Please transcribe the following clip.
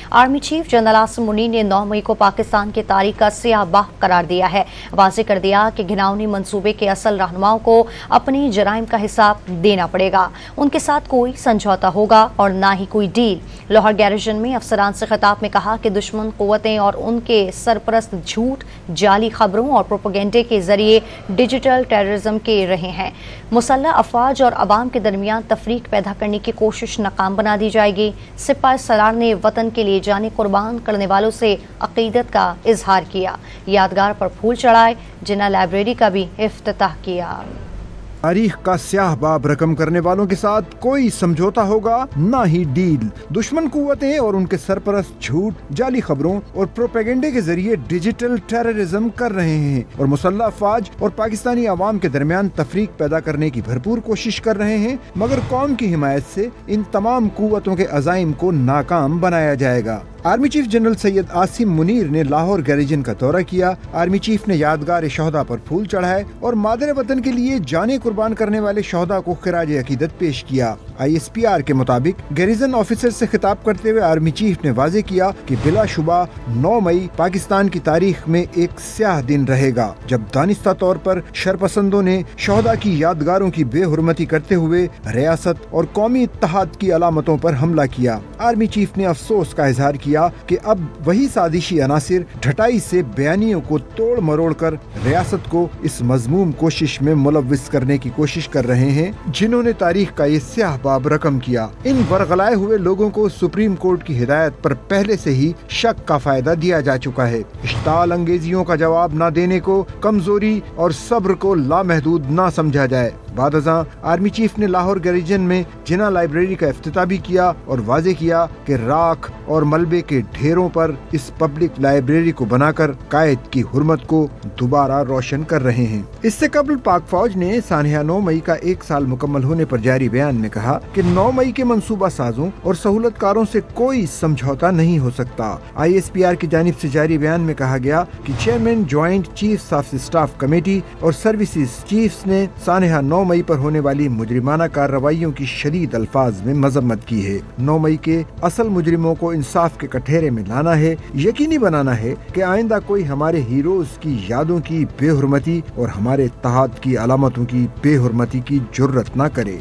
Army chief general Asim Munir ने 9 मई को पाकिस्तान की तारीख का स्याह बाह करार दिया है। वाज़ेह कर दिया कि घिनौनी मंसूबे के असल रहनुमाओं को अपनी जराइम का हिसाब देना पड़ेगा। उनके साथ कोई समझौता होगा और ना ही कोई डील। लाहौर गैरिजन में अफसरान से खिताब में कहा कि दुश्मन कुव्वतें और उनके सरपरस्त झूठ, जाली खबरों और प्रोपेगेंडे के जरिए डिजिटल टेररिज्म के रहे हैं। मुसल्लह अफवाज और अवाम के दरमियान तफरीक पैदा करने की कोशिश नाकाम बना दी जाएगी। सिपाही सलार ने वतन के लिए जाने कुर्बान करने वालों से अकीदत का इजहार किया। यादगार पर फूल चढ़ाए। जिन्ना लाइब्रेरी का भी इफ्तिताह किया। तारीख का स्याह बाब रकम करने वालों के साथ कोई समझौता होगा, ना ही डील। दुश्मन कुव्वतें और उनके सरपरस्त झूठ, जाली खबरों और प्रोपेगेंडे के जरिए डिजिटल टेररिज्म कर रहे हैं और मुसल्लह अफवाज और पाकिस्तानी अवाम के दरमियान तफरीक पैदा करने की भरपूर कोशिश कर रहे हैं, मगर कौम की हिमायत से इन तमाम कुव्वतों के अज़ाइम को नाकाम बनाया जाएगा। Army chief general Syed Asim Munir ने लाहौर गैरिजन का दौरा किया। आर्मी चीफ ने यादगार शहदा पर फूल चढ़ाए और मादर वतन के लिए जाने कुर्बान करने वाले शहदा को खिराज अकीदत पेश किया। ISPR के मुताबिक गैरिजन ऑफिसर से खिताब करते हुए आर्मी चीफ ने वाज़ेह किया कि बिलाशुबा 9 मई पाकिस्तान की तारीख में एक स्याह दिन रहेगा, जब दानिस्ता तौर पर शरपसंदों ने शहदा की यादगारों की बेहुरमती करते हुए रियासत और कौमी इत्तेहाद की अलामतों पर हमला किया। आर्मी चीफ ने अफसोस का इजहार किया कि अब वही साजिशी अनासिर ढटाई से बयानियों को तोड़ मरोड़ कर रियासत को इस मजमूम कोशिश में मुलव्विस करने की कोशिश कर रहे हैं, जिन्होंने तारीख का ये स्याह बाब रकम किया। इन वरगलाए हुए लोगों को सुप्रीम कोर्ट की हिदायत पर पहले से ही शक का फायदा दिया जा चुका है। इश्ताल अंगेजियों का जवाब न देने को कमजोरी और सब्र को लामहदूद न समझा जाए। बाद अज़ां आर्मी चीफ ने लाहौर गैरिजन में जिन्ना लाइब्रेरी का इफ्तिताह भी किया और वाज़ेह किया कि राख और मलबे के ढेरों पर इस पब्लिक लाइब्रेरी को बनाकर कायद की हुर्मत को दोबारा रोशन कर रहे हैं। इससे कबल पाक फौज ने सानिया 9 मई का 1 साल मुकम्मल होने पर जारी बयान में कहा कि 9 मई के मंसूबा साजों और सहूलतकारों से कोई समझौता नहीं हो सकता। ISPR की जानिब से जारी बयान में कहा गया कि chairman joint chiefs of staff committee और सर्विसेज चीफ्स ने सानिया 9 मई पर होने वाली मुजरिमाना कार्रवाइयों की शदीद अल्फाज में मजम्मत की है। 9 मई के असल मुजरिमों को इंसाफ के कठेरे में लाना है, यकीनी बनाना है कि आइंदा कोई हमारे हीरोज की यादों की बेहुरमती और हमारे इत्तेहाद की अलामतों की बेहुरमती की जुर्रत न करे।